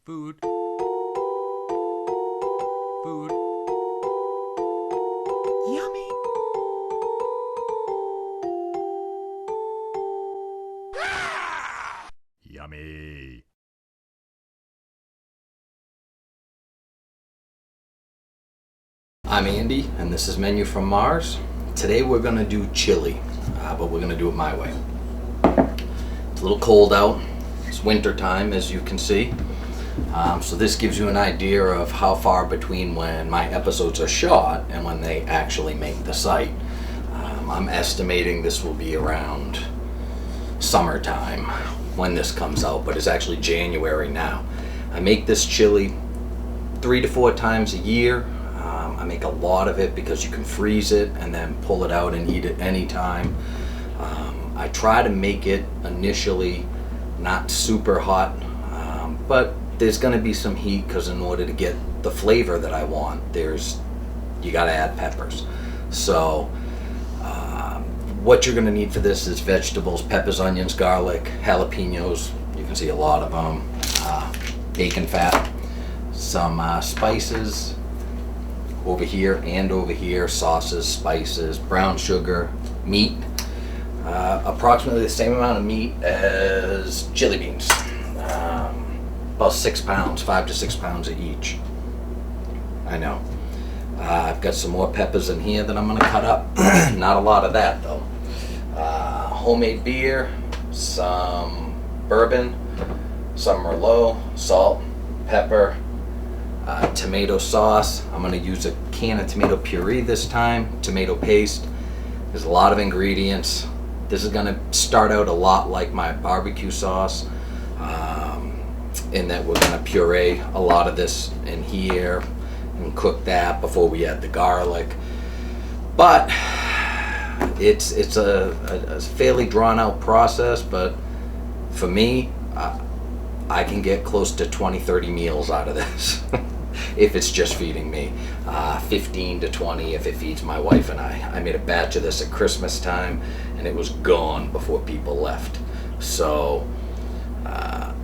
Food. Food. Yummy. Yummy. I'm Andy, and this is Menu from Mars. Today we're going to do chili, but we're going to do it my way. It's a little cold out. It's winter time, as you can see. So this gives you an idea of how far between when my episodes are shot and when they actually make the site. I'm estimating this will be around summertime when this comes out, but it's actually January now. I make this chili 3 to 4 times a year. I make a lot of it because you can freeze it and then pull it out and eat it anytime. I try to make it initially not super hot, but there's going to be some heat because in order to get the flavor that I want, you got to add peppers. So what you're going to need for this is vegetables, peppers, onions, garlic, jalapenos. You can see a lot of them. Bacon fat, some spices over here and over here, sauces, spices, brown sugar, meat. Approximately the same amount of meat as chili beans. About 6 pounds, 5 to 6 pounds each. I know. I've got some more peppers in here that I'm going to cut up. Not a lot of that though. Homemade beer, some bourbon, some Merlot, salt, pepper, tomato sauce. I'm going to use a can of tomato puree this time, tomato paste. There's a lot of ingredients. This is going to start out a lot like my barbecue sauce, in that we're going to puree a lot of this in here and cook that before we add the garlic. But it's a fairly drawn out process, but for me, I can get close to 20-30 meals out of this if it's just feeding me. 15 to 20 if it feeds my wife and I. I made a batch of this at Christmas time and it was gone before people left. So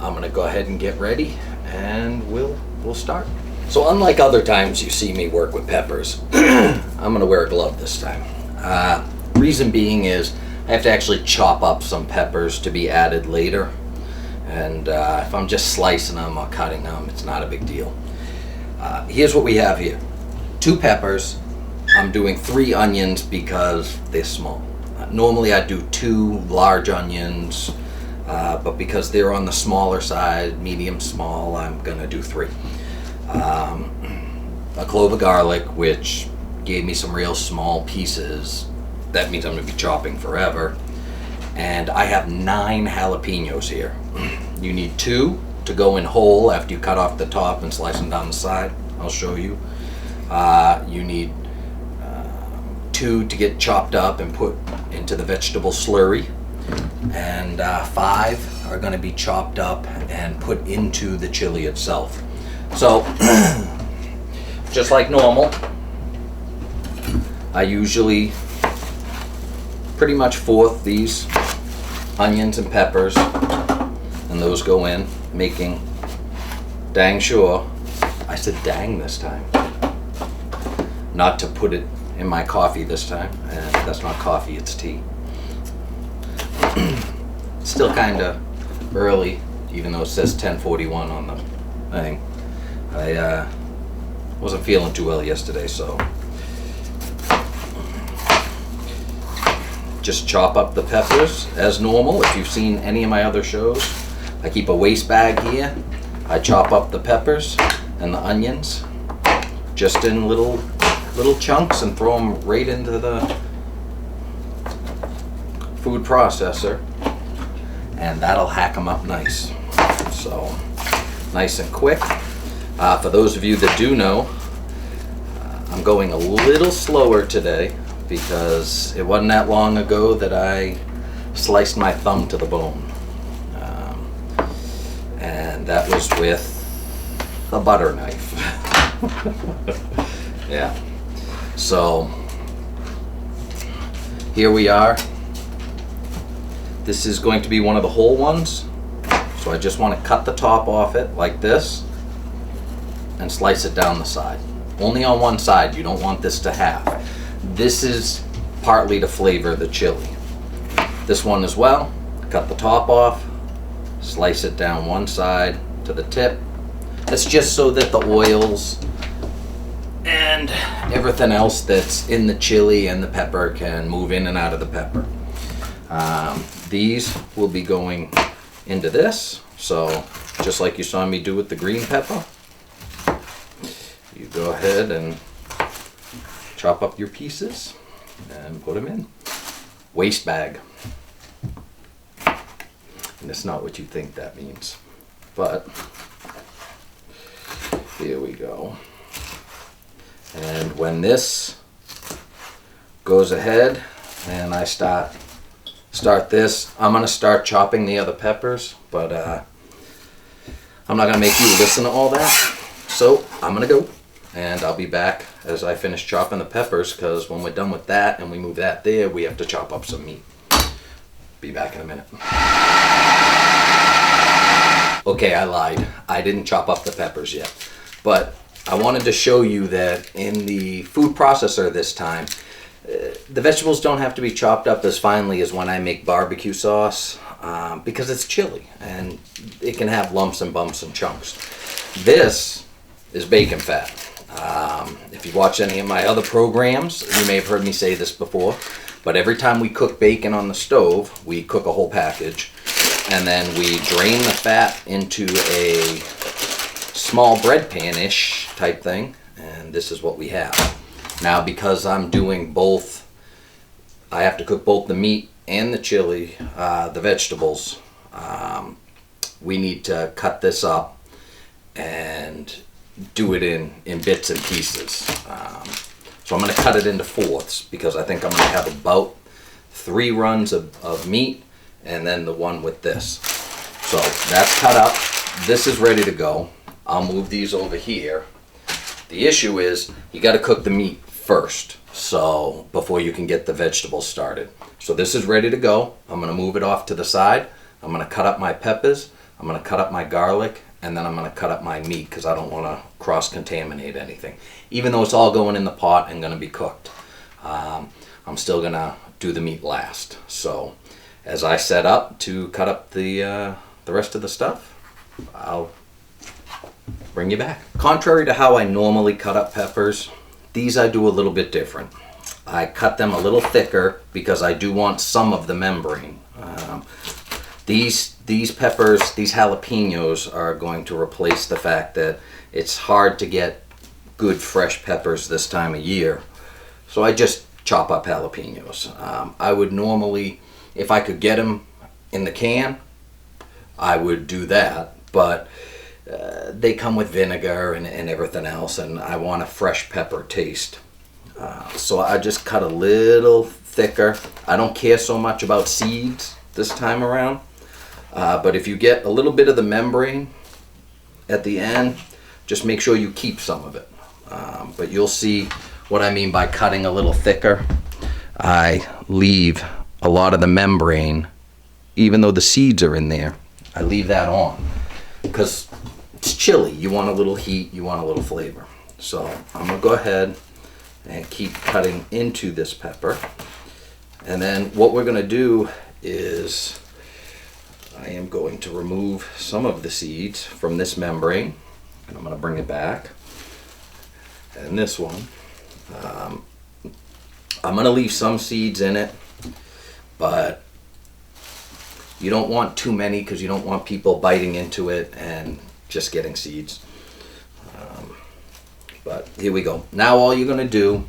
I'm gonna go ahead and get ready and we'll start. So unlike other times you see me work with peppers, I'm gonna wear a glove this time. Reason being is I have to actually chop up some peppers to be added later. And if I'm just slicing them or cutting them, it's not a big deal. Here's what we have here. 2 peppers. I'm doing 3 onions because they're small. Normally I do 2 large onions, but because they're on the smaller side, medium small, I'm gonna do 3. A clove of garlic, which gave me some real small pieces. That means I'm gonna be chopping forever. And I have 9 jalapenos here. You need 2 to go in whole after you cut off the top and slice them down the side. I'll show you. You need 2 to get chopped up and put into the vegetable slurry. And 5 are going to be chopped up and put into the chili itself. So, just like normal, I usually pretty much fourth these onions and peppers, and those go in, making dang sure, I said dang this time, not to put it in my coffee this time, and that's not coffee, it's tea. Still kind of early, even though it says 10:41 on the thing. I wasn't feeling too well yesterday, so just chop up the peppers as normal. If you've seen any of my other shows, I keep a waste bag here. I chop up the peppers and the onions just in little chunks and throw them right into the food processor, and that'll hack them up nice. So nice and quick. For those of you that do know, I'm going a little slower today because it wasn't that long ago that I sliced my thumb to the bone. And that was with a butter knife. Yeah. So here we are. This is going to be one of the whole ones. So I just want to cut the top off it like this. and slice it down the side. Only on one side, you don't want this to half. This is partly to flavor the chili. This one as well, cut the top off, slice it down one side to the tip. That's just so that the oils and everything else that's in the chili and the pepper can move in and out of the pepper. These will be going into this, so just like you saw me do with the green pepper, you go ahead and chop up your pieces and put them in. Waste bag. And it's not what you think that means, but here we go. And when this goes ahead and I start this, I'm gonna start chopping the other peppers, but I'm not gonna make you listen to all that. So I'm gonna go, and I'll be back as I finish chopping the peppers, because when we're done with that and we move that there, we have to chop up some meat. Be back in a minute. Okay, I lied. I didn't chop up the peppers yet, but I wanted to show you that in the food processor this time, the vegetables don't have to be chopped up as finely as when I make barbecue sauce, because it's chili and it can have lumps and bumps and chunks. This is bacon fat. If you've watched any of my other programs, you may have heard me say this before, but every time we cook bacon on the stove, we cook a whole package, and then we drain the fat into a small bread pan-ish type thing, and this is what we have. Now, because I'm doing both, I have to cook both the meat and the chili, the vegetables. We need to cut this up and do it in bits and pieces. So I'm going to cut it into fourths, because I think I'm going to have about 3 runs of meat and then the one with this. So that's cut up. This is ready to go. I'll move these over here. The issue is you got to cook the meat first, so before you can get the vegetables started. So this is ready to go. I'm going to move it off to the side. I'm going to cut up my peppers. I'm going to cut up my garlic, and then I'm going to cut up my meat, because I don't want to cross-contaminate anything. Even though it's all going in the pot and going to be cooked, I'm still going to do the meat last. So as I set up to cut up the rest of the stuff, I'll bring you back. Contrary to how I normally cut up peppers, these I do a little bit different. I cut them a little thicker because I do want some of the membrane. These peppers, these jalapenos, are going to replace the fact that it's hard to get good fresh peppers this time of year. So I just chop up jalapenos. I would normally, if I could get them in the can, I would do that, but they come with vinegar and everything else, and I want a fresh pepper taste. So I just cut a little thicker. I don't care so much about seeds this time around, but if you get a little bit of the membrane at the end, just make sure you keep some of it. But you'll see what I mean by cutting a little thicker. I leave a lot of the membrane, even though the seeds are in there, I leave that on, because it's chili. You want a little heat, you want a little flavor. So I'm gonna go ahead and keep cutting into this pepper. And then what we're gonna do is I am going to remove some of the seeds from this membrane, and I'm gonna bring it back. And this one, I'm gonna leave some seeds in it, but you don't want too many, because you don't want people biting into it and just getting seeds. But here we go. Now all you're gonna do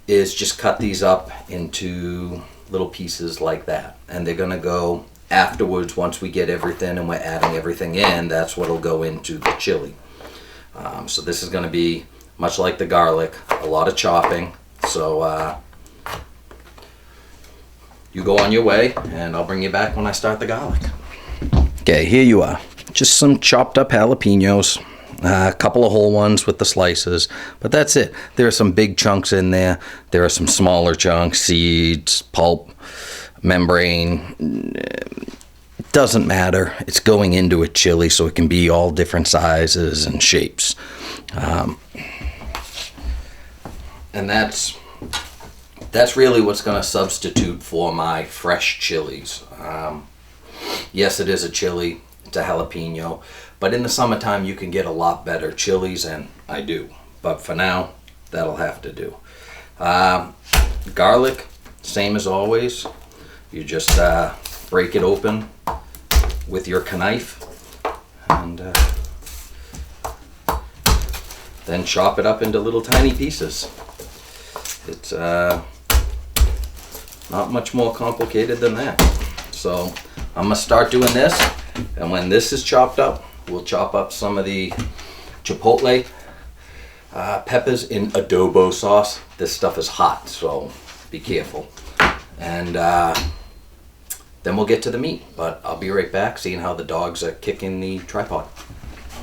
is just cut these up into little pieces like that, and they're gonna go afterwards. Once we get everything and we're adding everything in, that's what'll go into the chili. So this is gonna be much like the garlic, a lot of chopping. So you go on your way, and I'll bring you back when I start the garlic. Okay, here you are. Just some chopped up jalapenos, a couple of whole ones with the slices, but that's it. There are some big chunks in there. There are some smaller chunks, seeds, pulp, membrane. It doesn't matter. It's going into a chili, so it can be all different sizes and shapes. And that's really what's going to substitute for my fresh chilies. Yes, it is a chili. It's a jalapeno. But in the summertime, you can get a lot better chilies, and I do. But for now, that'll have to do. Garlic, same as always. You just break it open with your knife and then chop it up into little tiny pieces. It's not much more complicated than that. So I'm gonna start doing this, and when this is chopped up, we'll chop up some of the chipotle peppers in adobo sauce. This stuff is hot, so be careful. And then we'll get to the meat, but I'll be right back, seeing how the dogs are kicking the tripod.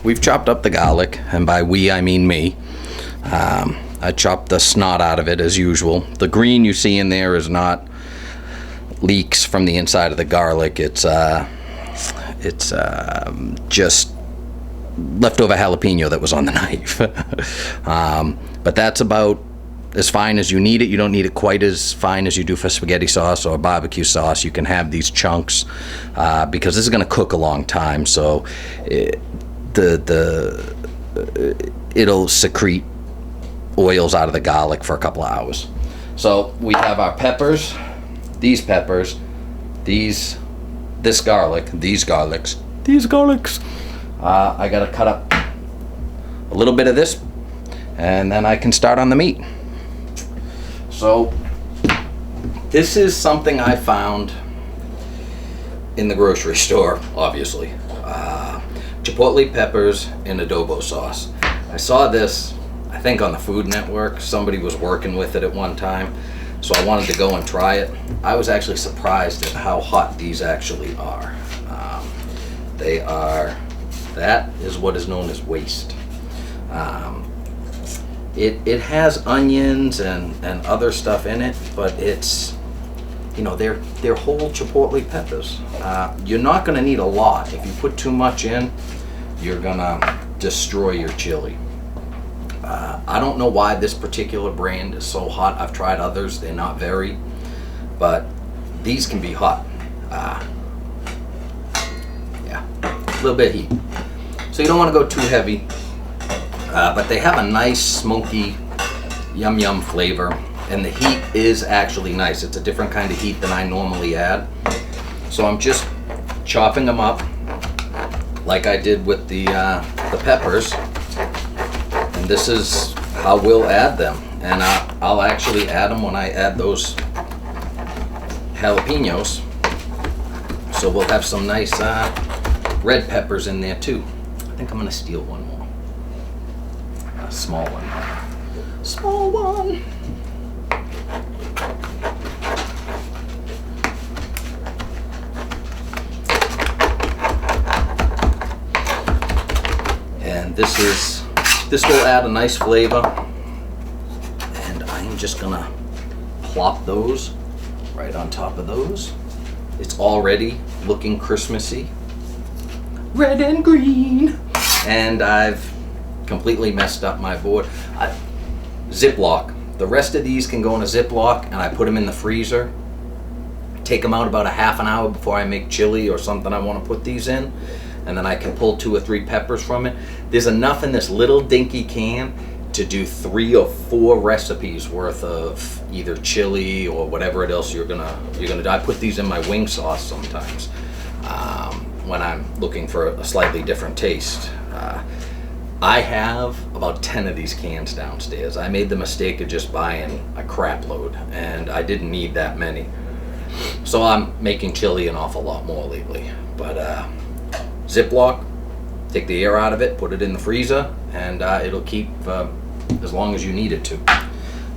We've chopped up the garlic, and by we I mean me. I chopped the snot out of it as usual. The green you see in there is not leaks from the inside of the garlic. It's just leftover jalapeno that was on the knife. But that's about as fine as you need it. You don't need it quite as fine as you do for spaghetti sauce or barbecue sauce. You can have these chunks because this is going to cook a long time, so it'll secrete oils out of the garlic for a couple of hours. So we have our peppers, these peppers, this garlic, these garlics. I gotta cut up a little bit of this, and then I can start on the meat. So this is something I found in the grocery store, obviously. Chipotle peppers in adobo sauce. I saw this, I think, on the Food Network. Somebody was working with it at one time, so I wanted to go and try it. I was actually surprised at how hot these actually are. That is what is known as waste. It has onions and other stuff in it, but it's, they're whole chipotle peppers. You're not gonna need a lot. If you put too much in, you're gonna destroy your chili. I don't know why this particular brand is so hot. I've tried others, they're not very, but these can be hot. Yeah, a little bit of heat. So you don't want to go too heavy, but they have a nice smoky yum flavor, and the heat is actually nice. It's a different kind of heat than I normally add. So I'm just chopping them up like I did with the peppers, and this is how we'll add them. And I'll actually add them when I add those jalapenos, so we'll have some nice red peppers in there too. I think I'm gonna steal one more, a small one. And this will add a nice flavor, and I am just gonna plop those right on top of those. It's already looking Christmassy, red and green, and I've completely messed up my board. Ziploc. The rest of these can go in a Ziploc, and I put them in the freezer. Take them out about a half an hour before I make chili or something I want to put these in, and then I can pull 2 or 3 peppers from it. There's enough in this little dinky can to do 3 or 4 recipes worth of either chili or whatever else you're gonna do. I put these in my wing sauce sometimes when I'm looking for a slightly different taste. I have about 10 of these cans downstairs. I made the mistake of just buying a crap load, and I didn't need that many. So I'm making chili an awful lot more lately. But Ziploc, take the air out of it, put it in the freezer, and it'll keep as long as you need it to.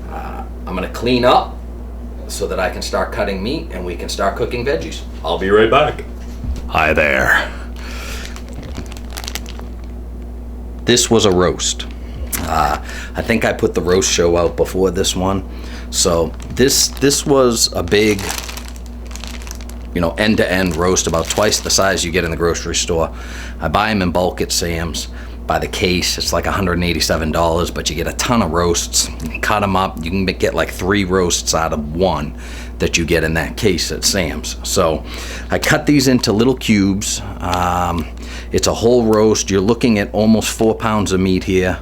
I'm gonna clean up so that I can start cutting meat and we can start cooking veggies. I'll be right back. Hi there. This was a roast. I think I put the roast show out before this one. So this was a big, end-to-end roast, about twice the size you get in the grocery store. I buy them in bulk at Sam's. by the case. It's like $187, but you get a ton of roasts. You can cut them up. You can get like 3 roasts out of 1 that you get in that case at Sam's. So I cut these into little cubes. It's a whole roast. You're looking at almost 4 pounds of meat here.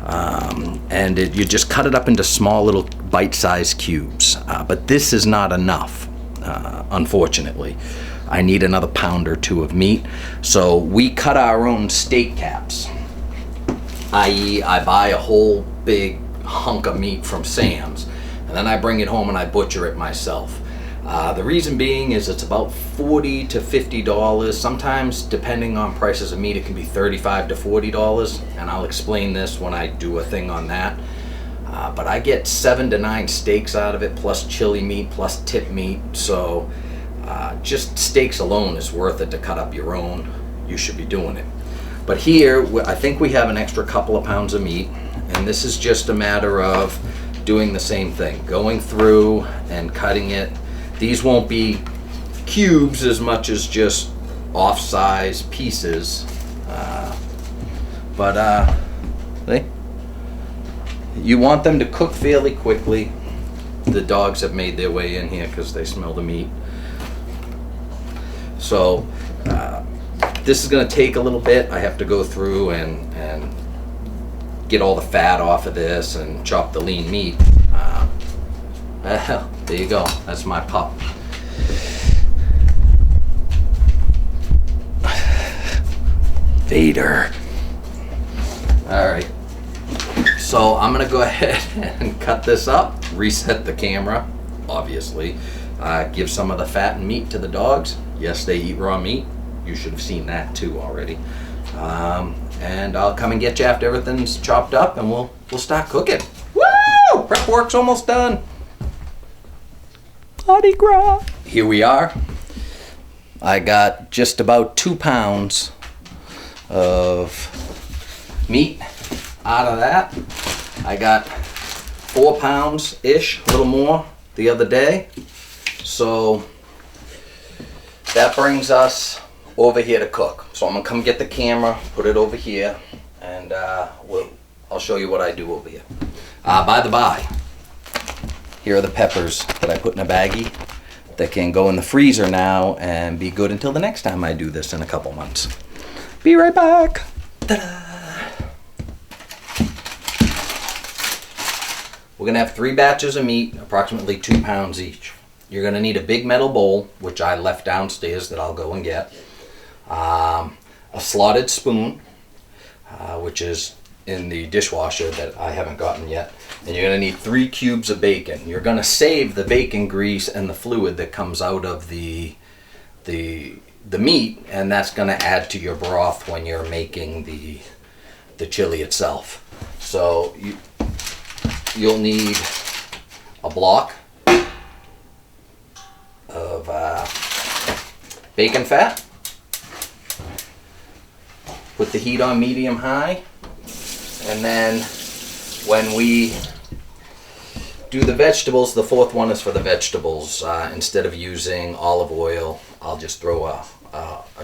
And you just cut it up into small little bite-sized cubes. But this is not enough, unfortunately. I need another pound or 2 of meat. So we cut our own steak caps. I.e., I buy a whole big hunk of meat from Sam's, and then I bring it home and I butcher it myself. The reason being is it's about $40 to $50. Sometimes, depending on prices of meat, it can be $35 to $40, and I'll explain this when I do a thing on that. But I get 7 to 9 steaks out of it, plus chili meat, plus tip meat. So just steaks alone is worth it to cut up your own. You should be doing it. But here, I think we have an extra couple of pounds of meat, and this is just a matter of doing the same thing, going through and cutting it. These won't be cubes as much as just off-size pieces, but you want them to cook fairly quickly. The dogs have made their way in here because they smell the meat. So this is going to take a little bit. I have to go through and get all the fat off of this and chop the lean meat. There you go. That's my pup. Vader. All right. So I'm going to go ahead and cut this up, reset the camera, obviously. Give some of the fat and meat to the dogs. Yes, they eat raw meat. You should have seen that too already. And I'll come and get you after everything's chopped up, and we'll start cooking. Woo! Prep work's almost done. Mardi Gras. Here we are. I got just about 2 pounds of meat out of that. I got 4 pounds-ish, a little more, the other day. So that brings us over here to cook. So I'm gonna come get the camera, put it over here, and I'll show you what I do over here. By the by, here are the peppers that I put in a baggie that can go in the freezer now and be good until the next time I do this in a couple months. Be right back. Ta-da! We're gonna have 3 batches of meat, approximately 2 pounds each. You're gonna need a big metal bowl, which I left downstairs that I'll go and get. A slotted spoon, which is in the dishwasher that I haven't gotten yet. And you're gonna need 3 cubes of bacon. You're gonna save the bacon grease and the fluid that comes out of the meat, and that's gonna add to your broth when you're making the chili itself. So you'll need a block of bacon fat. Put the heat on medium high, and then when we do the vegetables, the 4th one is for the vegetables. Instead of using olive oil, I'll just throw a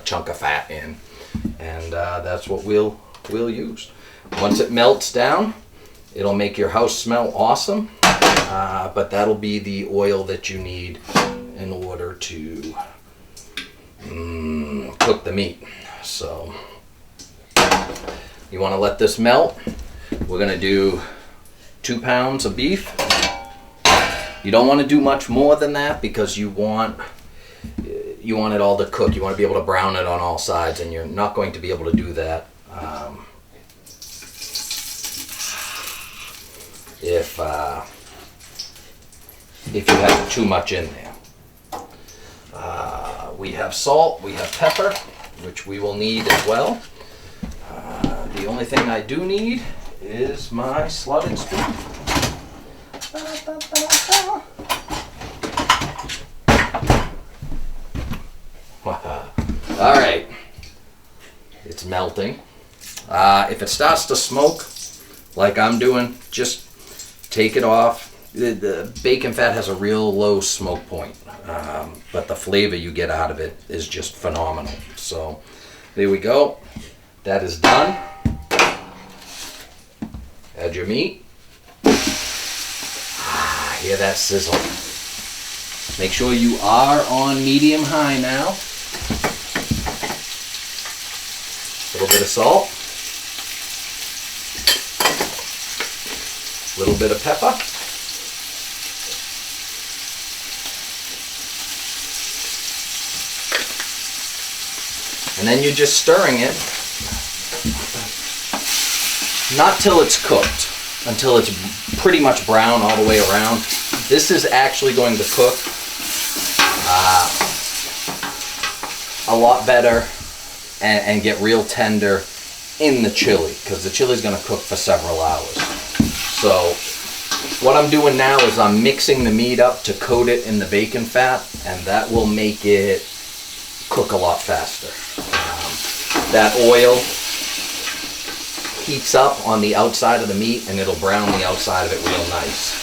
chunk of fat in, and that's what we'll use. Once it melts down, it'll make your house smell awesome, but that'll be the oil that you need in order to cook the meat. So you want to let this melt. We're going to do 2 pounds of beef. You don't want to do much more than that because you want it all to cook. You want to be able to brown it on all sides, and you're not going to be able to do that if you have too much in there. We have salt, we have pepper, which we will need as well. The only thing I do need is my slotted spoon. All right, it's melting. If it starts to smoke, like I'm doing, just take it off. The bacon fat has a real low smoke point, but the flavor you get out of it is just phenomenal. So there we go. That is done. Add your meat. Hear that sizzle. Make sure you are on medium high now. A little bit of salt. A little bit of pepper. And then you're just stirring it. Not till it's cooked, until it's pretty much brown all the way around. This is actually going to cook a lot better and get real tender in the chili, because the chili is going to cook for several hours. So what I'm doing now is I'm mixing the meat up to coat it in the bacon fat, and that will make it cook a lot faster. That oil heats up on the outside of the meat and it'll brown the outside of it real nice.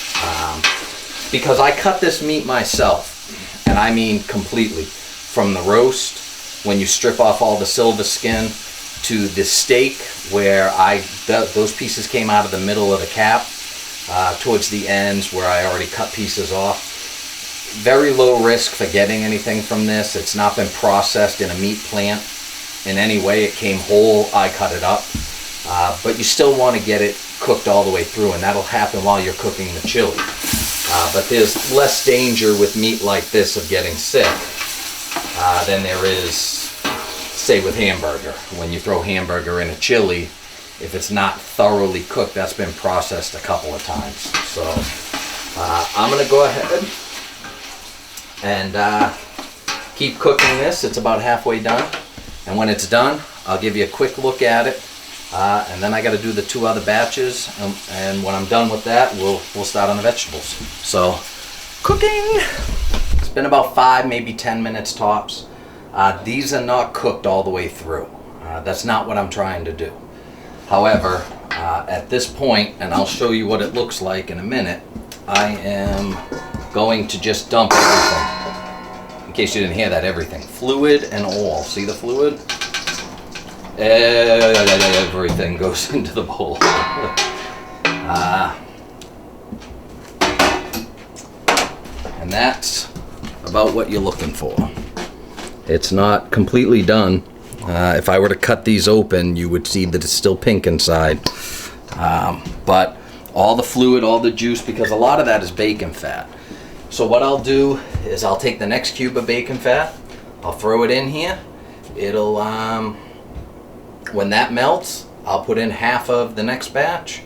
Because I cut this meat myself, and I mean completely, from the roast, when you strip off all the silver skin, to the steak where those pieces came out of the middle of the cap, towards the ends where I already cut pieces off. Very low risk for getting anything from this. It's not been processed in a meat plant in any way. It came whole, I cut it up. But you still want to get it cooked all the way through, and that'll happen while you're cooking the chili. But there's less danger with meat like this of getting sick than there is, say, with hamburger. When you throw hamburger in a chili, if it's not thoroughly cooked, that's been processed a couple of times. So I'm going to go ahead and keep cooking this. It's about halfway done. And when it's done, I'll give you a quick look at it. And then I got to do the 2 other batches, and when I'm done with that, we'll start on the vegetables. So, cooking. It's been about 5, maybe 10 minutes tops. These are not cooked all the way through. That's not what I'm trying to do. However, at this point, and I'll show you what it looks like in a minute, I am going to just dump everything. In case you didn't hear that, everything. Fluid and all. See the fluid? Everything goes into the bowl. And that's about what you're looking for. It's not completely done. If I were to cut these open, you would see that it's still pink inside. But all the fluid, all the juice, because a lot of that is bacon fat. So what I'll do is I'll take the next cube of bacon fat, I'll throw it in here. It'll when that melts, I'll put in half of the next batch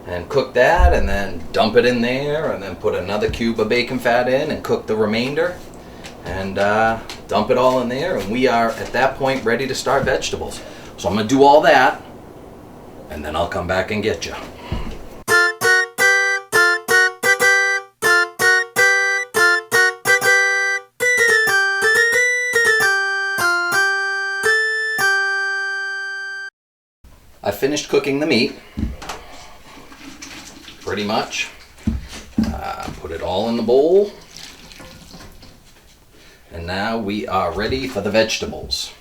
and cook that, and then dump it in there, and then put another cube of bacon fat in and cook the remainder, and dump it all in there, and we are at that point ready to start vegetables. So I'm going to do all that, and then I'll come back and get you. I finished cooking the meat, pretty much. Put it all in the bowl. And now we are ready for the vegetables.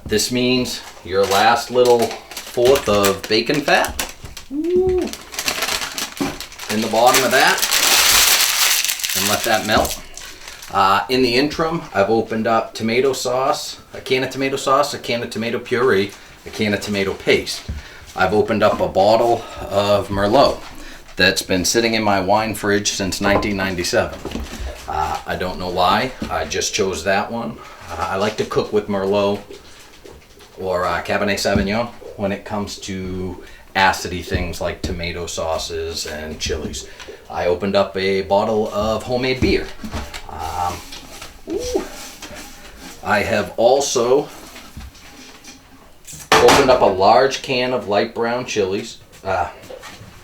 This means your last little fourth of bacon fat. Ooh. In the bottom of that. And let that melt. In the interim, I've opened up tomato sauce, a can of tomato sauce, a can of tomato puree, a can of tomato paste. I've opened up a bottle of Merlot that's been sitting in my wine fridge since 1997. I don't know why, I just chose that one. I like to cook with Merlot or Cabernet Sauvignon when it comes to acidy things like tomato sauces and chilies. I opened up a bottle of homemade beer. I have also opened up a large can of light brown chilies,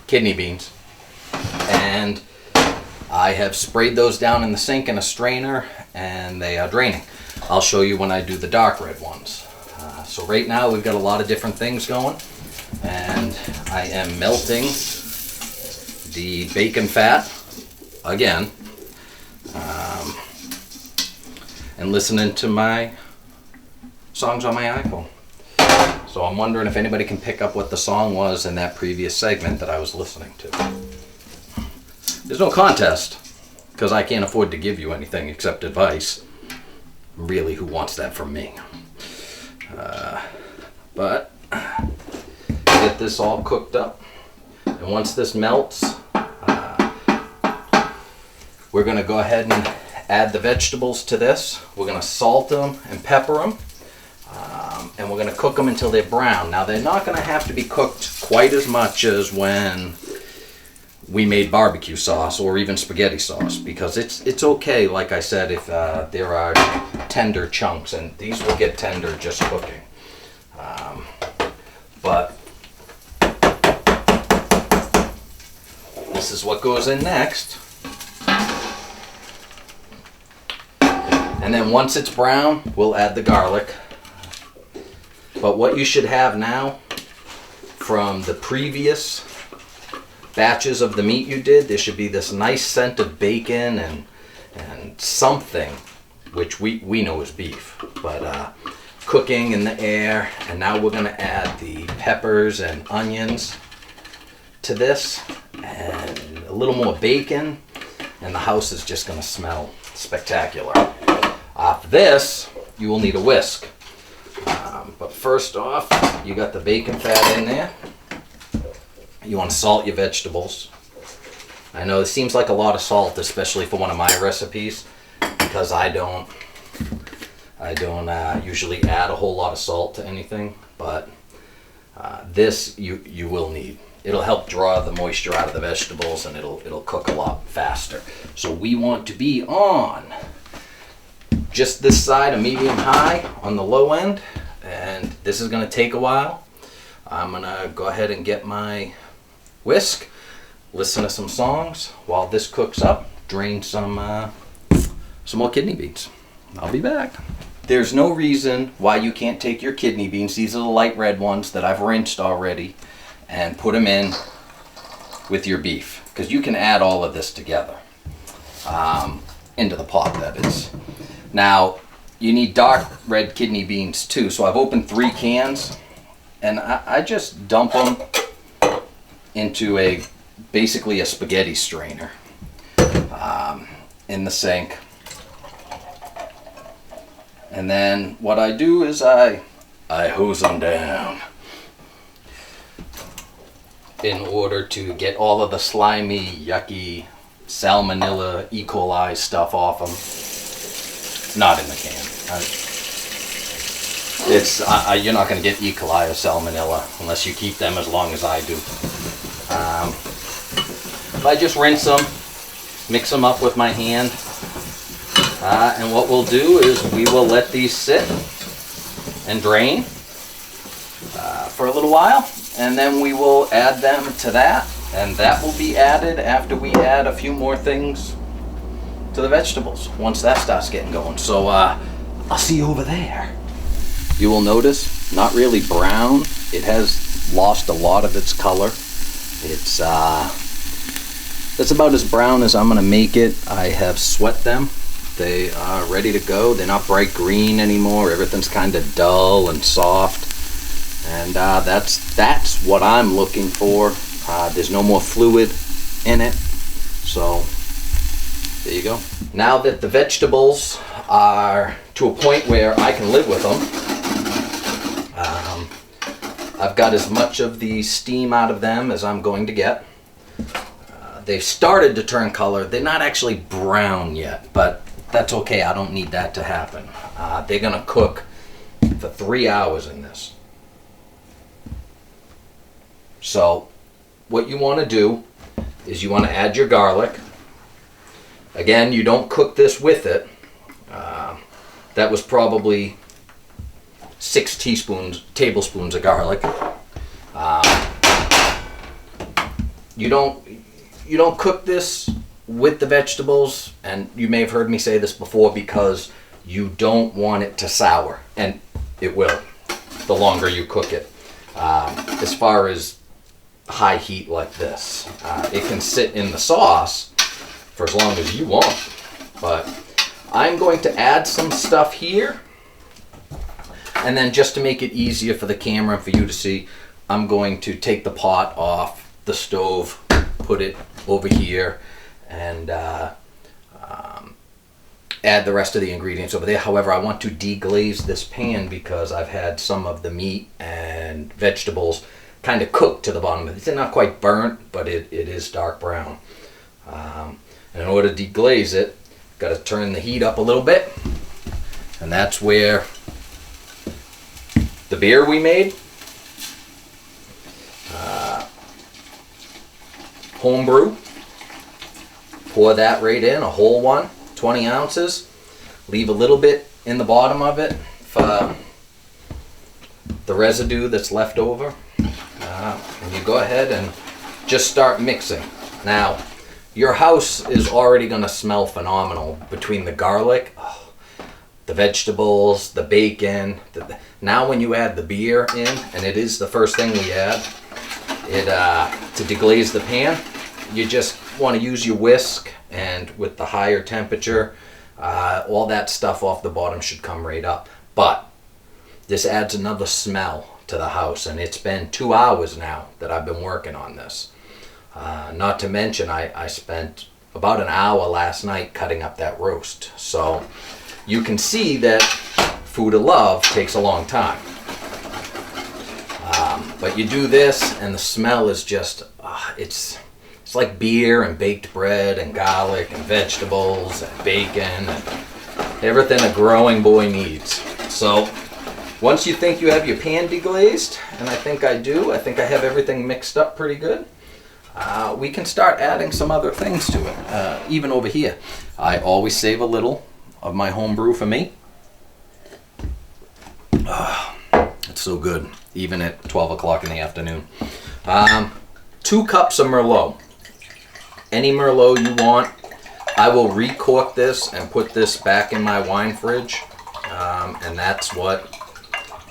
kidney beans, and I have sprayed those down in the sink in a strainer, and they are draining. I'll show you when I do the dark red ones. So right now we've got a lot of different things going, and I am melting the bacon fat again, and listening to my songs on my iPhone. So I'm wondering if anybody can pick up what the song was in that previous segment that I was listening to. There's no contest, because I can't afford to give you anything except advice. Really, who wants that from me? But get this all cooked up, and once this melts, we're going to go ahead and add the vegetables to this. We're going to salt them and pepper them. And we're going to cook them until they're brown. Now, they're not going to have to be cooked quite as much as when we made barbecue sauce or even spaghetti sauce, because it's okay, like I said, if there are tender chunks, and these will get tender just cooking. But this is what goes in next. And then once it's brown, we'll add the garlic. But what you should have now from the previous batches of the meat you did, there should be this nice scent of bacon and something, which we know is beef, but cooking in the air. And now we're going to add the peppers and onions to this, and a little more bacon, and the house is just going to smell spectacular. For this, you will need a whisk. But first off, you got the bacon fat in there. You want to salt your vegetables. I know it seems like a lot of salt, especially for one of my recipes, because I don't usually add a whole lot of salt to anything, but this you will need. It'll help draw the moisture out of the vegetables, and it'll cook a lot faster. So we want to be on just this side, a medium high on the low end, and this is going to take a while. I'm going to go ahead and get my whisk, listen to some songs while this cooks up, drain some more kidney beans. I'll be back. There's no reason why you can't take your kidney beans, these are the light red ones that I've rinsed already, and put them in with your beef, because you can add all of this together into the pot, that is. Now, you need dark red kidney beans too, so I've opened 3 cans, and I just dump them into basically a spaghetti strainer in the sink. And then what I do is I hose them down in order to get all of the slimy, yucky, salmonella, E. coli stuff off them. Not in the can. You're not going to get E. coli or salmonella unless you keep them as long as I do. I just rinse them, mix them up with my hand, and what we'll do is we will let these sit and drain for a little while, and then we will add them to that, and that will be added after we add a few more things to the vegetables once that starts getting going. So I'll see you over there. You will notice, not really brown. It has lost a lot of its color. It's that's about as brown as I'm gonna make it. I have sweat them. They are ready to go. They're not bright green anymore. Everything's kind of dull and soft, and that's what I'm looking for. There's no more fluid in it, so there you go. Now that the vegetables are to a point where I can live with them, I've got as much of the steam out of them as I'm going to get. They've started to turn color. They're not actually brown yet, but that's okay. I don't need that to happen. They're going to cook for 3 hours in this. So what you want to do is you want to add your garlic. Again, you don't cook this with it. That was probably 6 tablespoons of garlic. You don't cook this with the vegetables, and you may have heard me say this before, because you don't want it to sour, and it will the longer you cook it. As far as high heat like this, it can sit in the sauce for as long as you want, but I'm going to add some stuff here And then just to make it easier for the camera and for you to see, I'm going to take the pot off the stove, put it over here, and add the rest of the ingredients over there. However, I want to deglaze this pan because I've had some of the meat and vegetables kind of cooked to the bottom. It's not quite burnt, but it is dark brown. And in order to deglaze it, got to turn the heat up a little bit. And that's where the beer we made, homebrew, pour that right in, a whole one, 20 ounces. Leave a little bit in the bottom of it for the residue that's left over. And you go ahead and just start mixing. Now, your house is already going to smell phenomenal between the garlic, the vegetables, the bacon. Now when you add the beer in, and it is the first thing we add, to deglaze the pan, you just want to use your whisk, and with the higher temperature, all that stuff off the bottom should come right up. But this adds another smell to the house, and it's been 2 hours now that I've been working on this. Not to mention I spent about an hour last night cutting up that roast. So you can see that food of love takes a long time. But you do this and the smell is just, it's like beer and baked bread and garlic and vegetables and bacon and everything a growing boy needs. So once you think you have your pan deglazed, and I think I do, I think I have everything mixed up pretty good, we can start adding some other things to it. Even over here, I always save a little of my home brew for me. It's so good, even at 12 o'clock in the afternoon. 2 cups of Merlot. Any Merlot you want. I will recork this and put this back in my wine fridge. And that's what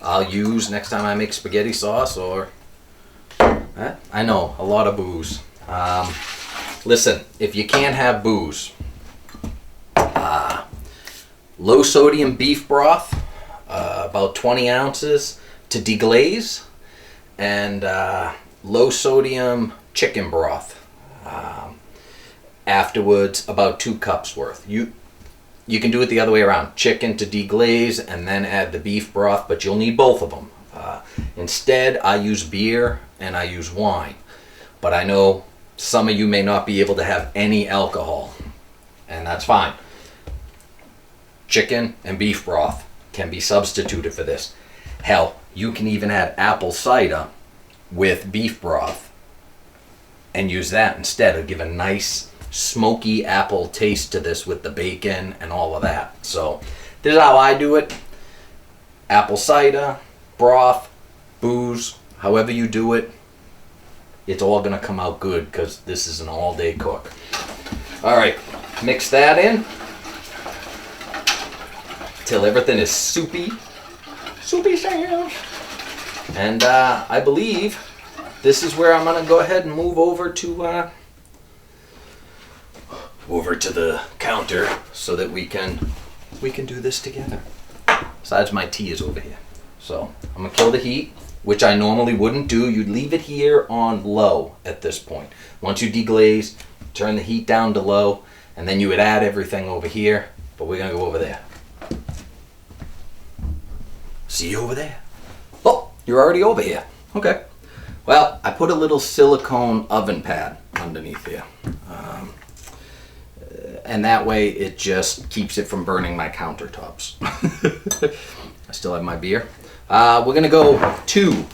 I'll use next time I make spaghetti sauce or... I know, a lot of booze. Listen, if you can't have booze, low sodium beef broth, about 20 ounces to deglaze, and low sodium chicken broth. Afterwards, about 2 cups worth. You can do it the other way around. Chicken to deglaze and then add the beef broth, but you'll need both of them. Instead, I use beer and I use wine. But I know some of you may not be able to have any alcohol, and that's fine. Chicken and beef broth can be substituted for this. Hell, you can even add apple cider with beef broth and use that instead. It'll give a nice smoky apple taste to this with the bacon and all of that. So this is how I do it. Apple cider, broth, booze, however you do it, it's all going to come out good because this is an all-day cook. All right, mix that in till everything is soupy sounds. And I believe this is where I'm going to go ahead and move over to the counter so that we can do this together. Besides, my tea is over here. So I'm going to kill the heat, which I normally wouldn't do. You'd leave it here on low at this point. Once you deglaze, turn the heat down to low, and then you would add everything over here. But we're going to go over there. See you over there. Oh, you're already over here. Okay. Well, I put a little silicone oven pad underneath here. And that way it just keeps it from burning my countertops. I still have my beer. We're going to go 2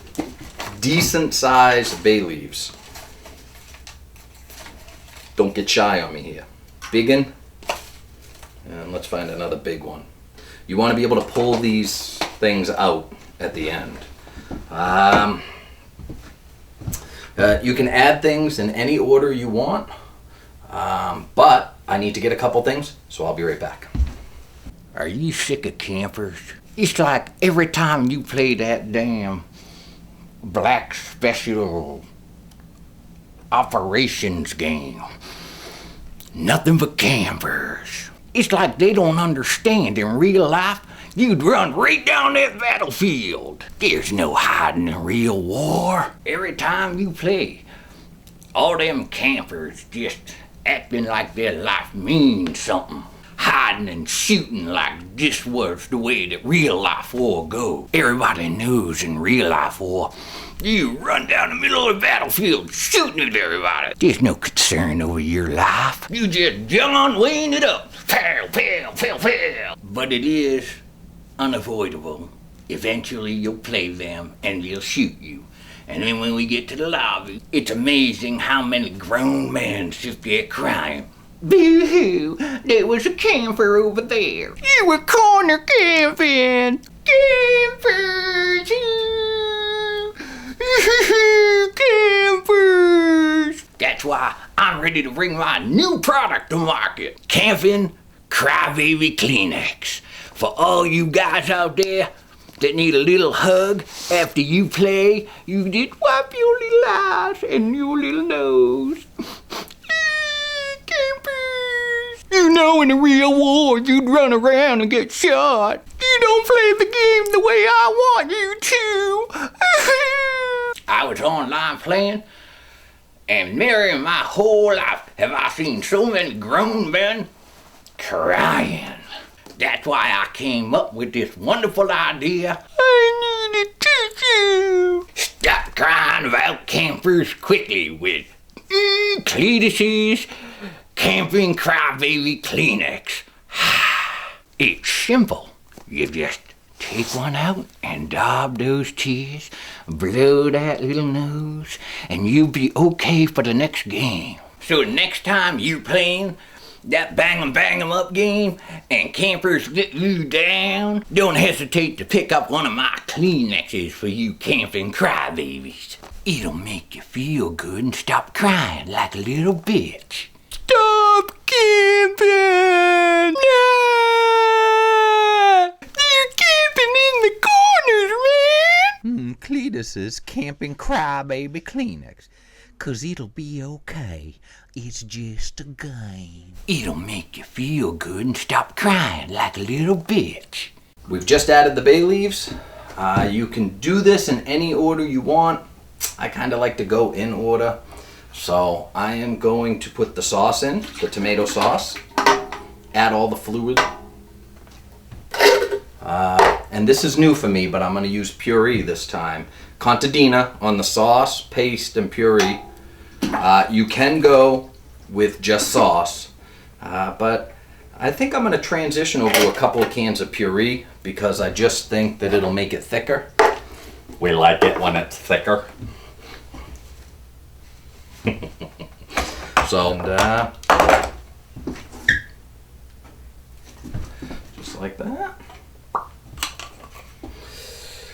decent sized bay leaves. Don't get shy on me here. Big one. And let's find another big one. You want to be able to pull these things out at the end. You can add things in any order you want, but I need to get a couple things, so I'll be right back. Are you sick of campers? It's like every time you play that damn Black Special Operations game, nothing but campers. It's like they don't understand in real life, you'd run right down that battlefield. There's no hiding in real war. Every time you play, all them campers just acting like their life means something. Hiding and shooting like this was the way that real life war goes. Everybody knows in real life war, you run down the middle of the battlefield shooting at everybody. There's no concern over your life. You just John Wayne it up. Pow, pow, pow, pow. But it is unavoidable. Eventually you'll play them and they'll shoot you. And then when we get to the lobby, it's amazing how many grown men sit there crying. Boo-hoo, there was a camper over there. You were corner camping. Campers, campers. That's why I'm ready to bring my new product to market. Camping Crybaby Kleenex. For all you guys out there that need a little hug after you play, you just wipe your little eyes and your little nose. Campers. You know in a real war you'd run around and get shot. You don't play the game the way I want you to. I was online playing, and never in my whole life have I seen so many grown men crying. That's why I came up with this wonderful idea. I need a tissue. Stop crying about campers quickly with Cletus's Camping Crybaby Kleenex. It's simple. You just take one out and daub those tears, blow that little nose, and you'll be okay for the next game. So next time you're playing that bang 'em up game and campers get you down, don't hesitate to pick up one of my Kleenexes for you camping crybabies. It'll make you feel good and stop crying like a little bitch. Stop camping! No! You're camping in the corners, man! Cletus's Camping Crybaby Kleenex. 'Cause it'll be okay. It's just a game. It'll make you feel good and stop crying like a little bitch. We've just added the bay leaves. You can do this in any order you want. I kind of like to go in order. So I am going to put the sauce in, the tomato sauce, add all the fluid. And this is new for me, but I'm going to use puree this time. Contadina on the sauce, paste, and puree. You can go with just sauce, but I think I'm going to transition over to a couple of cans of puree because I just think that it'll make it thicker. We like it when it's thicker. So, just like that.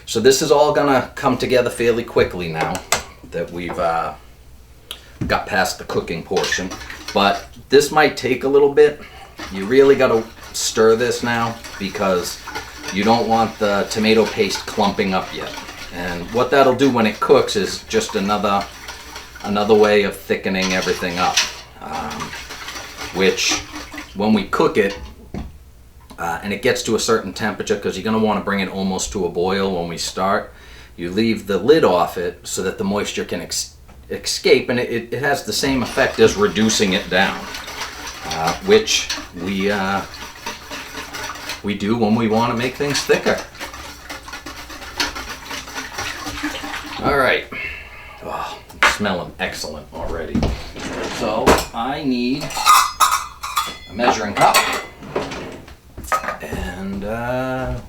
So this is all gonna come together fairly quickly now that we've got past the cooking portion. But this might take a little bit. You really gotta stir this now because you don't want the tomato paste clumping up yet. And what that'll do when it cooks is just another way of thickening everything up. Which, when we cook it, and it gets to a certain temperature, because you're going to want to bring it almost to a boil when we start, you leave the lid off it so that the moisture can escape, and it has the same effect as reducing it down, which we do when we want to make things thicker. All right. Oh, it's smelling excellent already. So I need a measuring cup. And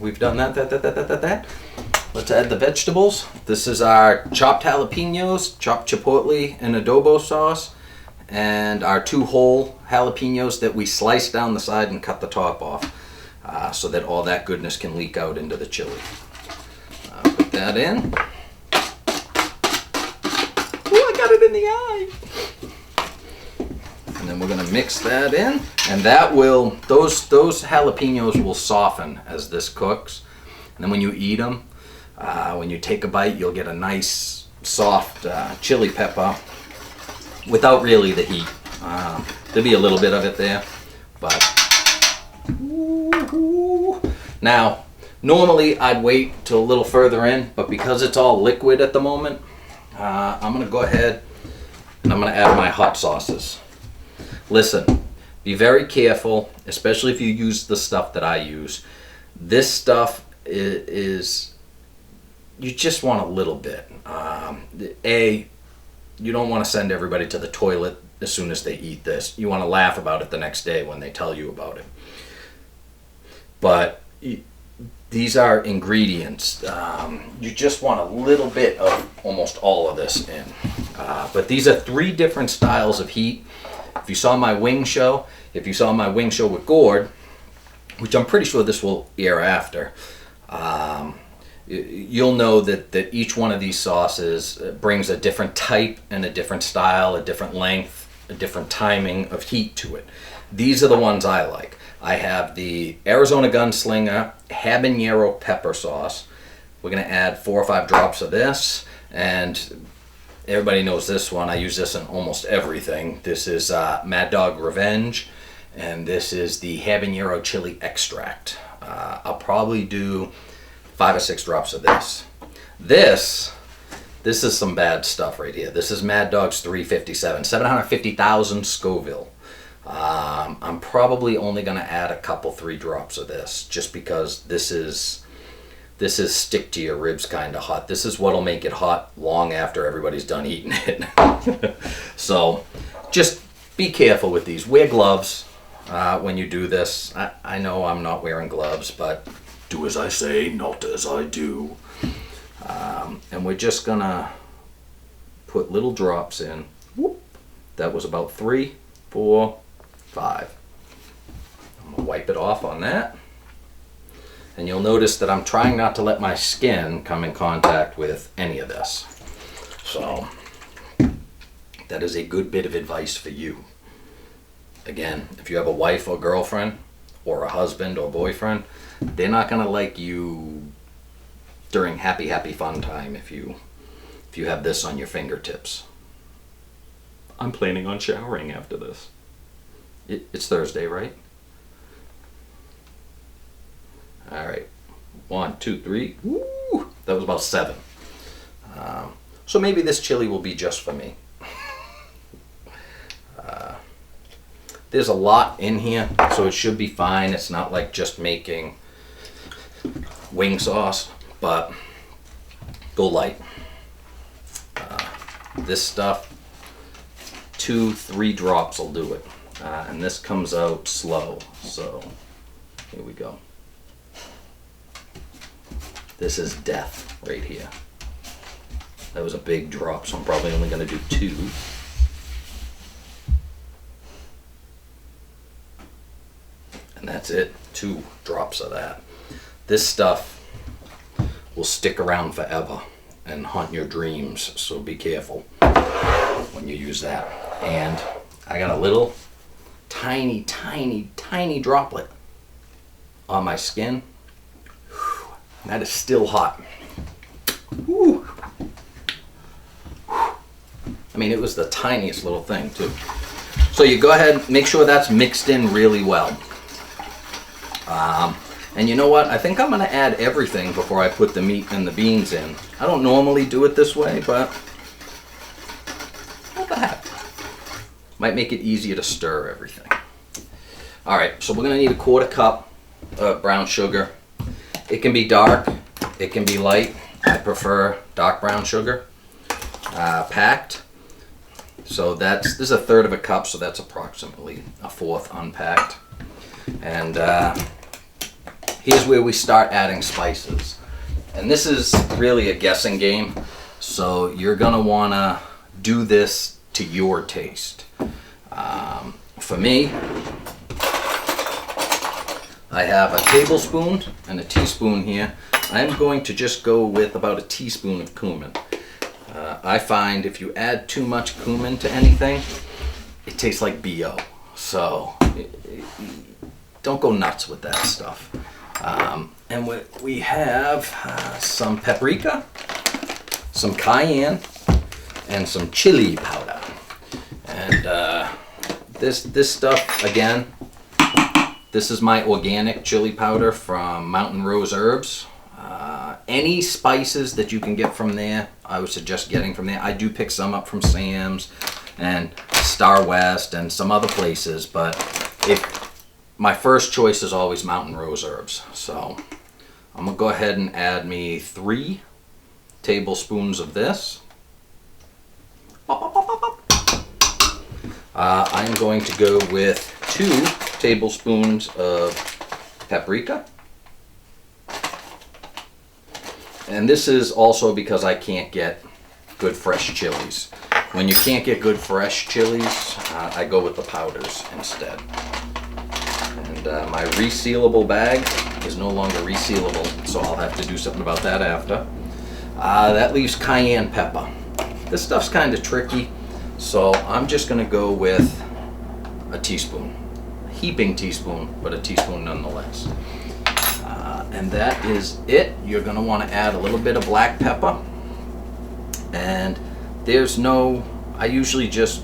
we've done that. Let's add the vegetables. This is our chopped jalapenos, chopped chipotle and adobo sauce, and our 2 whole jalapenos that we sliced down the side and cut the top off so that all that goodness can leak out into the chili. Put that in. Oh, I got it in the eye. And then we're gonna mix that in, and that will, those jalapenos will soften as this cooks. And then when you eat them, when you take a bite, you'll get a nice soft chili pepper without really the heat. There'll be a little bit of it there, but now Normally I'd wait till a little further in, but because it's all liquid at the moment, I'm gonna go ahead and I'm gonna add my hot sauces. Listen, be very careful, especially if you use the stuff that I use. This stuff is you just want a little bit. You don't want to send everybody to the toilet as soon as they eat this. You want to laugh about it the next day when they tell you about it. But these are ingredients. You just want a little bit of almost all of this in. But these are 3 different styles of heat. If you saw my wing show, with Gord, which I'm pretty sure this will air after, you'll know that each one of these sauces brings a different type and a different style, a different length, a different timing of heat to it. These are the ones I like. I have the Arizona Gunslinger habanero pepper sauce. We're going to add 4 or 5 drops of this, and everybody knows this one. I use this in almost everything. This is Mad Dog Revenge, and this is the habanero chili extract. I'll probably do 5 or 6 drops of this. This is some bad stuff right here. This is Mad Dog's 357, 750,000 Scoville. I'm probably only going to add a couple, 3 drops of this, just because this is stick to your ribs kind of hot. This is what'll make it hot long after everybody's done eating it. So just be careful with these. Wear gloves when you do this. I know I'm not wearing gloves, but do as I say, not as I do. And we're just gonna put little drops in. Whoop. That was about 3, 4, 5. I'm gonna wipe it off on that. And you'll notice that I'm trying not to let my skin come in contact with any of this. So that is a good bit of advice for you. Again, if you have a wife or girlfriend or a husband or boyfriend, they're not gonna like you during happy fun time if you have this on your fingertips. I'm planning on showering after this. It's Thursday, right? All right, 1, 2, 3. Woo! That was about 7. So maybe this chili will be just for me. There's a lot in here, so it should be fine. It's not like just making wing sauce, but go light. This stuff, 2, 3 drops will do it. And this comes out slow, so here we go. This is death right here. That was a big drop, so I'm probably only going to do 2. And that's it, 2 drops of that. This stuff will stick around forever and haunt your dreams, so be careful when you use that. And I got a little tiny droplet on my skin. That is still hot. Whew. I mean, it was the tiniest little thing too. So you go ahead, make sure that's mixed in really well. And you know what? I think I'm going to add everything before I put the meat and the beans in. I don't normally do it this way, but what the heck? Might make it easier to stir everything. All right, so we're going to need a 1/4 cup of brown sugar. It can be dark, it can be light. I prefer dark brown sugar, packed. So this is 1/3 cup, so that's approximately 1/4 unpacked. And here's where we start adding spices. And this is really a guessing game, so you're gonna wanna do this to your taste. For me, I have a tablespoon and a teaspoon here. I'm going to just go with about a teaspoon of cumin. I find if you add too much cumin to anything, it tastes like BO. So don't go nuts with that stuff. And we have some paprika, some cayenne, and some chili powder. And this stuff, again, This is my organic chili powder from Mountain Rose Herbs. Any spices that you can get from there, I would suggest getting from there. I do pick some up from Sam's and Star West and some other places, but my first choice is always Mountain Rose Herbs. So I'm gonna go ahead and add me 3 tablespoons of this. I'm going to go with 2 tablespoons of paprika. And this is also because I can't get good fresh chilies. When you can't get good fresh chilies, I go with the powders instead. And my resealable bag is no longer resealable, so I'll have to do something about that after. That leaves cayenne pepper. This stuff's kind of tricky, so I'm just going to go with a teaspoon. A heaping teaspoon, but a teaspoon nonetheless. And that is it. You're going to want to add a little bit of black pepper. And I usually just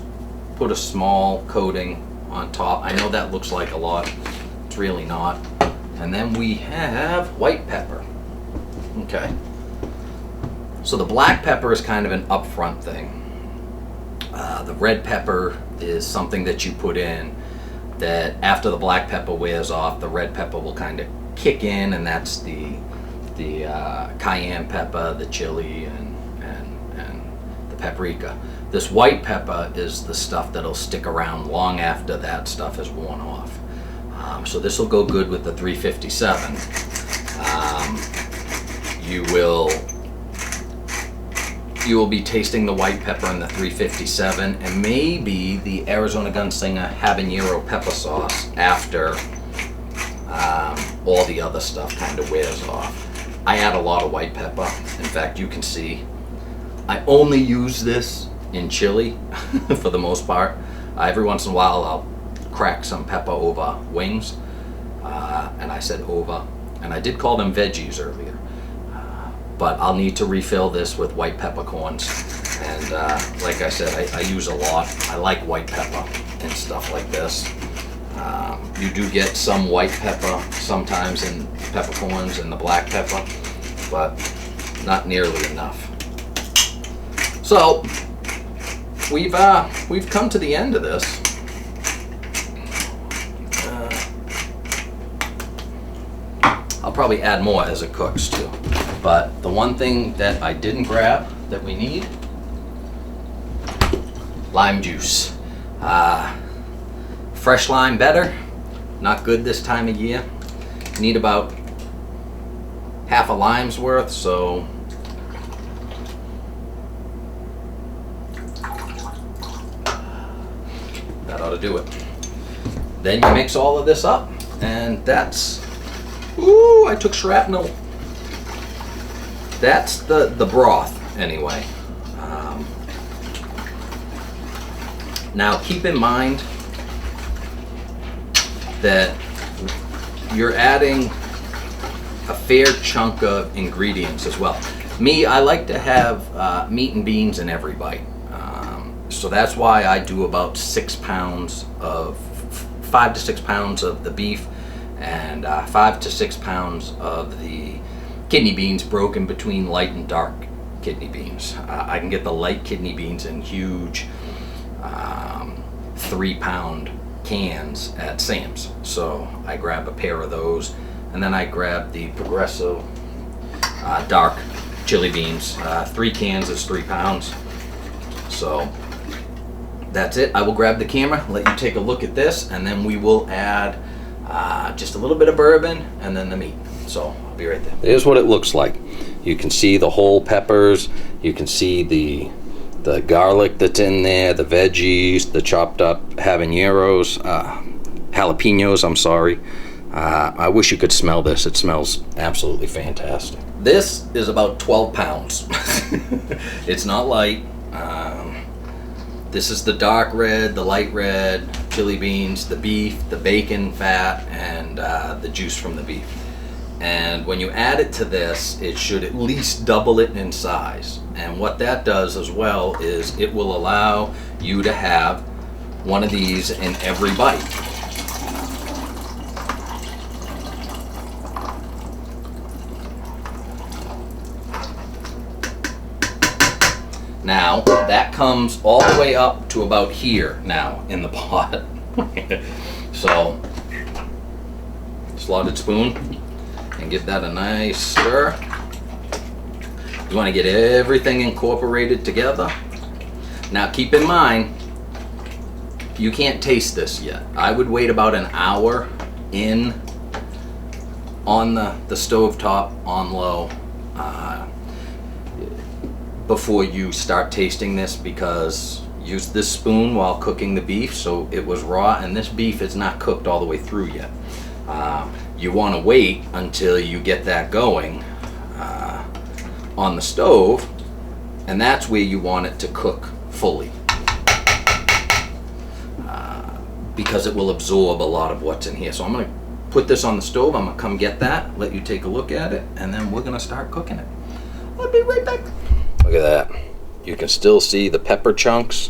put a small coating on top. I know that looks like a lot. It's really not. And then we have white pepper. Okay. So the black pepper is kind of an upfront thing. The red pepper is something that you put in that after the black pepper wears off, the red pepper will kind of kick in, and that's the cayenne pepper, the chili, and the paprika. This white pepper is the stuff that'll stick around long after that stuff has worn off. So this will go good with the 357. You will be tasting the white pepper in the 357 and maybe the Arizona Gunslinger habanero pepper sauce after all the other stuff kind of wears off. I add a lot of white pepper. In fact, you can see I only use this in chili for the most part. Every once in a while I'll crack some pepper over wings, and I said over, and I did call them veggies earlier, but I'll need to refill this with white peppercorns, and like I said, I use a lot. I like white pepper and stuff like this. You do get some white pepper sometimes in peppercorns and the black pepper, but not nearly enough. So we've come to the end of this. I'll probably add more as it cooks too. But the one thing that I didn't grab that we need, lime juice. Fresh lime better, not good this time of year. Need about half a lime's worth, so that ought to do it. Then you mix all of this up, and that's, ooh, I took shrapnel. That's the broth anyway. Now keep in mind that you're adding a fair chunk of ingredients as well. Me, I like to have meat and beans in every bite. So that's why I do about 5 to 6 pounds of the beef and 5 to 6 pounds of the kidney beans, broken between light and dark kidney beans. I can get the light kidney beans in huge 3-pound cans at Sam's. So I grab a pair of those, and then I grab the Progresso dark chili beans. 3 cans is 3 pounds. So that's it. I will grab the camera, let you take a look at this, and then we will add just a little bit of bourbon and then the meat. So I'll be right there. Here's what it looks like. You can see the whole peppers. You can see the garlic that's in there, the veggies, the chopped up habaneros, jalapenos, I'm sorry. I wish you could smell this. It smells absolutely fantastic. This is about 12 pounds. It's not light. This is the dark red, the light red, chili beans, the beef, the bacon fat, and the juice from the beef. And when you add it to this, it should at least double it in size. And what that does as well is it will allow you to have one of these in every bite. Now, that comes all the way up to about here now in the pot. So, slotted spoon and give that a nice stir. You want to get everything incorporated together. Now, keep in mind, you can't taste this yet. I would wait about an hour in on the stove top on low before you start tasting this, because use this spoon while cooking the beef, so it was raw, and this beef is not cooked all the way through yet. You want to wait until you get that going on the stove, and that's where you want it to cook fully, because it will absorb a lot of what's in here. So I'm going to put this on the stove. I'm going to come get that, let you take a look at it, and then we're going to start cooking it. I'll be right back. Look at that. You can still see the pepper chunks,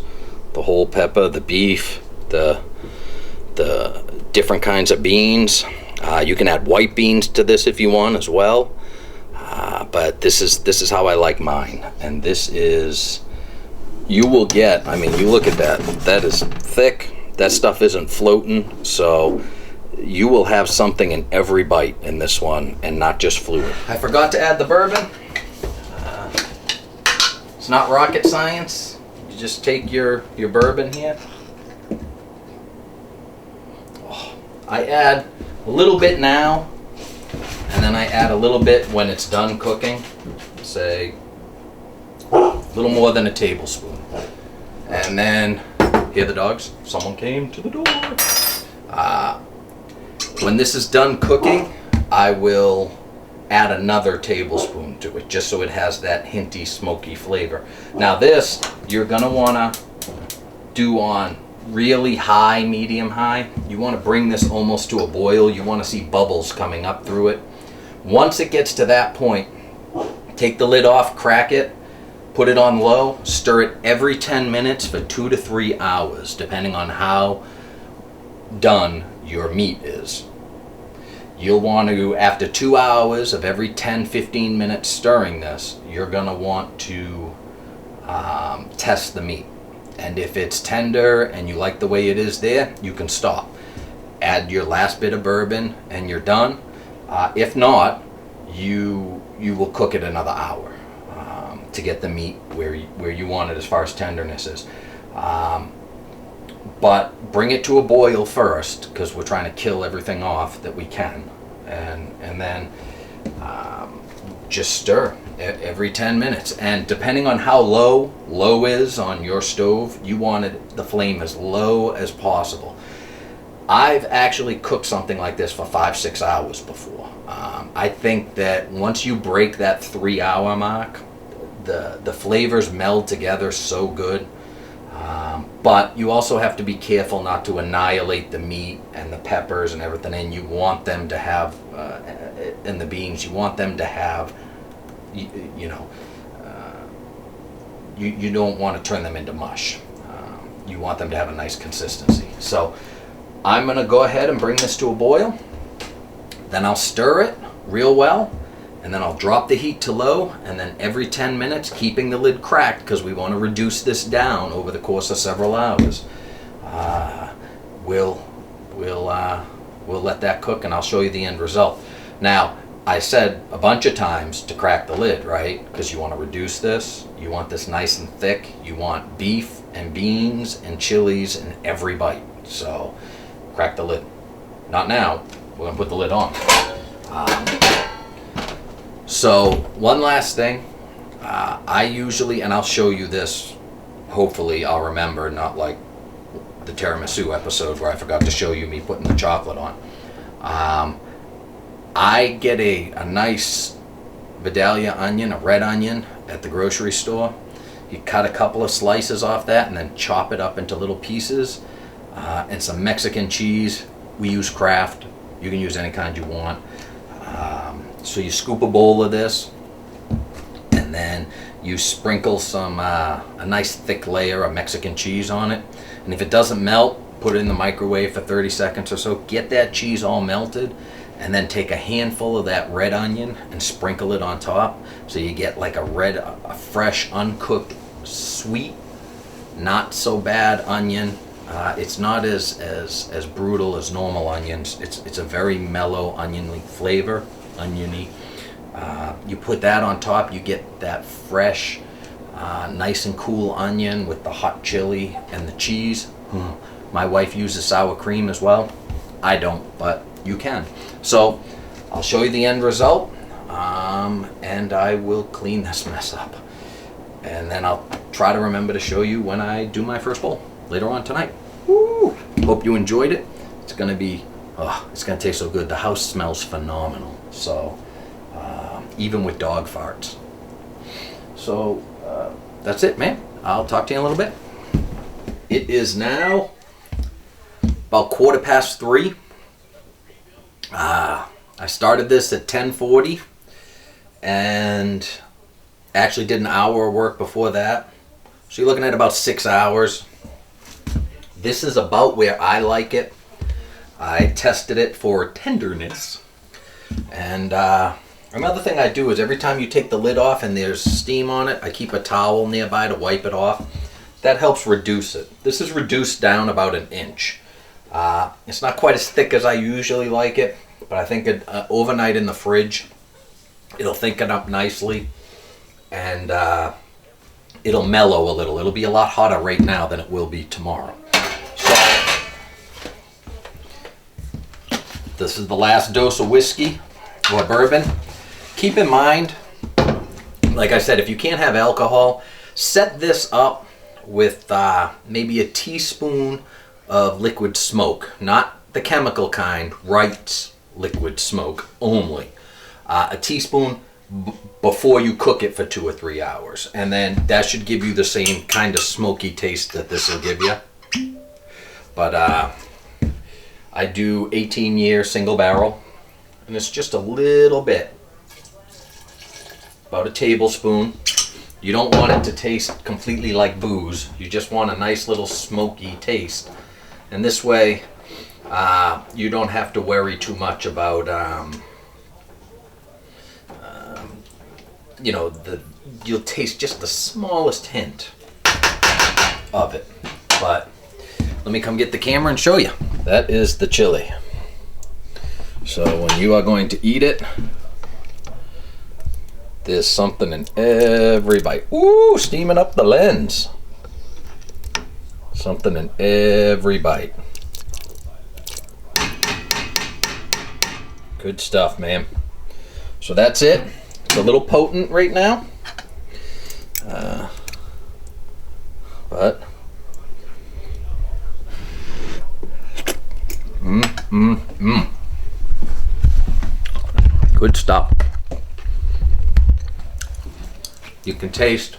the whole pepper, the beef, the different kinds of beans. You can add white beans to this if you want as well. But this is how I like mine. And this is, you will get, I mean, you look at that. That is thick. That stuff isn't floating. So you will have something in every bite in this one, and not just fluid. I forgot to add the bourbon. It's not rocket science. You just take your bourbon here. Oh, I add a little bit now, and then I add a little bit when it's done cooking. Say a little more than a tablespoon. And then, hear the dogs? Someone came to the door. When this is done cooking, I will add another tablespoon to it, just so it has that hinty, smoky flavor. Now this, you're gonna wanna do on really high, medium high. You wanna bring this almost to a boil. You wanna see bubbles coming up through it. Once it gets to that point, take the lid off, crack it, put it on low, stir it every 10 minutes for 2 to 3 hours, depending on how done your meat is. You'll want to, after 2 hours of every 10-15 minutes stirring this, you're going to want to test the meat. And if it's tender and you like the way it is there, you can stop. Add your last bit of bourbon and you're done. If not, you will cook it another hour to get the meat where you want it as far as tenderness is. But bring it to a boil first, because we're trying to kill everything off that we can, and then just stir every 10 minutes. And depending on how low is on your stove, you want the flame as low as possible. I've actually cooked something like this for 5-6 hours before. I think that once you break that 3-hour mark, the flavors meld together so good. But you also have to be careful not to annihilate the meat and the peppers and everything, and you want them to have, and the beans, you want them to have, you don't want to turn them into mush. You want them to have a nice consistency. So I'm going to go ahead and bring this to a boil. Then I'll stir it real well, and then I'll drop the heat to low, and then every 10 minutes, keeping the lid cracked, because we want to reduce this down over the course of several hours. We'll let that cook, and I'll show you the end result. Now, I said a bunch of times to crack the lid, right? Because you want to reduce this. You want this nice and thick. You want beef and beans and chilies in every bite. So, crack the lid. Not now. We're going to put the lid on. So one last thing, I usually, and I'll show you this, hopefully I'll remember, not like the tiramisu episode where I forgot to show you me putting the chocolate on. I get a nice Vidalia onion, a red onion at the grocery store. You cut a couple of slices off that and then chop it up into little pieces, and some Mexican cheese. We use Kraft. You can use any kind you want. So you scoop a bowl of this, and then you sprinkle some a nice thick layer of Mexican cheese on it. And if it doesn't melt, put it in the microwave for 30 seconds or so. Get that cheese all melted, and then take a handful of that red onion and sprinkle it on top, so you get like a fresh, uncooked sweet, not so bad onion. It's not as brutal as normal onions. It's a very mellow oniony flavor, oniony. You put that on top, you get that fresh, nice and cool onion with the hot chili and the cheese. My wife uses sour cream as well. I don't, but you can. So I'll show you the end result, and I will clean this mess up. And then I'll try to remember to show you when I do my first bowl later on tonight. Woo! Hope you enjoyed it. It's gonna be, it's gonna taste so good. The house smells phenomenal. So, even with dog farts. So, that's it, man. I'll talk to you in a little bit. It is now about 3:15. I started this at 10:40 and actually did an hour of work before that. So you're looking at about 6 hours. This is about where I like it. I tested it for tenderness. And another thing I do is every time you take the lid off and there's steam on it, I keep a towel nearby to wipe it off. That helps reduce it. This is reduced down about 1 inch. It's not quite as thick as I usually like it, but I think overnight in the fridge, it'll thicken up nicely, and it'll mellow a little. It'll be a lot hotter right now than it will be tomorrow. So, this is the last dose of whiskey or bourbon. Keep in mind, like I said, if you can't have alcohol, set this up with maybe a teaspoon of liquid smoke, not the chemical kind, Wright's liquid smoke only. A teaspoon before you cook it for 2 or 3 hours, and then that should give you the same kind of smoky taste that this will give you. But I do 18-year single barrel, and it's just a little bit, about a tablespoon. You don't want it to taste completely like booze. You just want a nice little smoky taste. And this way, you don't have to worry too much about, you know, you'll taste just the smallest hint of it. But let me come get the camera and show you. That is the chili. So when you are going to eat it, there's something in every bite. Ooh, steaming up the lens. Something in every bite. Good stuff, man. So that's it. It's a little potent right now. But good stuff. You can taste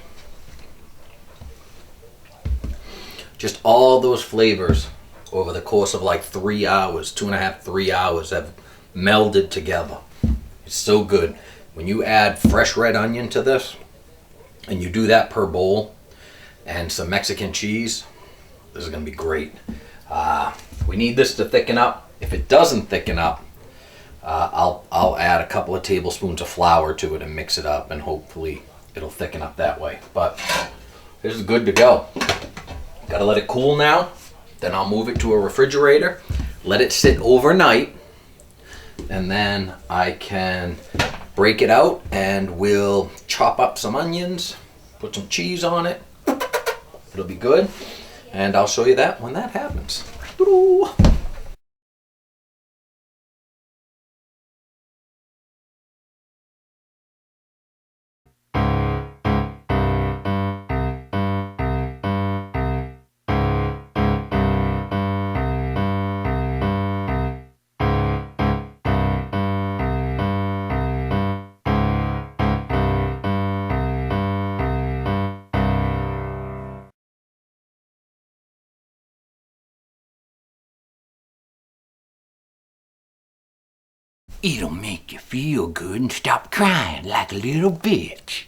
just all those flavors over the course of like 3 hours, 2.5, 3 hours have melded together. It's so good. When you add fresh red onion to this, and you do that per bowl, and some Mexican cheese, this is gonna be great. We need this to thicken up. If it doesn't thicken up, I'll add a couple of tablespoons of flour to it and mix it up, and hopefully it'll thicken up that way. But this is good to go. Gotta let it cool now. Then I'll move it to a refrigerator, let it sit overnight, and then I can break it out and we'll chop up some onions, put some cheese on it. It'll be good. And I'll show you that when that happens. It'll make you feel good and stop crying like a little bitch.